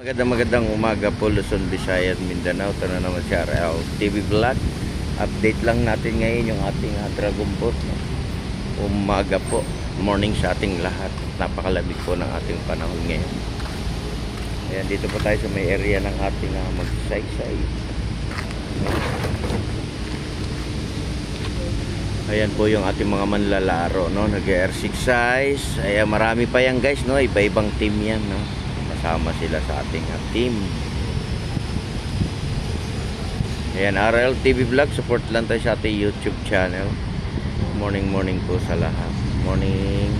Magandang umaga po Luzon, Visayas, Mindanao. Ito na naman si RL TV Vlog. Update lang natin ngayon yung ating Dragon Boat, no? Umaga po, morning sa ating lahat. Napakalamig po ng ating panahon ngayon. Ayan, dito po tayo sa may area ng ating magsaysay. Ayan po yung ating mga manlalaro, no? Nag-exercise. Ayan, marami pa yan guys, no? Iba-ibang team yan, no? Kasama sila sa ating team. Ayan, RL TV Vlog. Support lang tayo sa ating YouTube channel. Morning po sa lahat. Morning.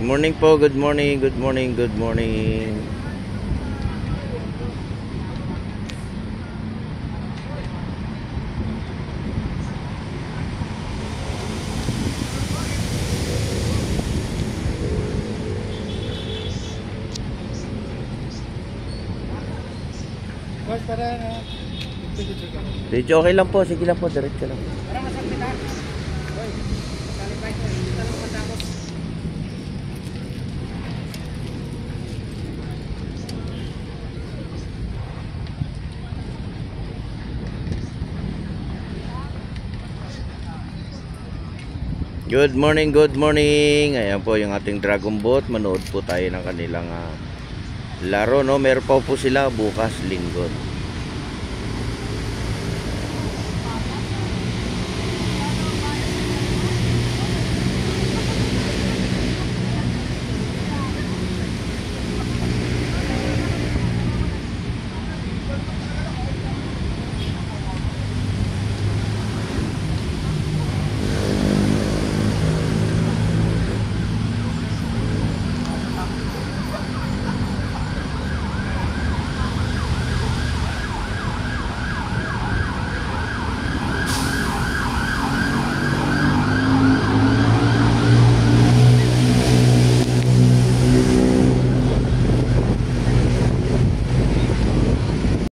Morning po, good morning. Diretso, okay lang po, sige lang po, diretso lang. Good morning. Ayan po yung ating Dragon Boat. Manood po tayo ng kanilang laro, no? Meron pa po sila bukas linggo.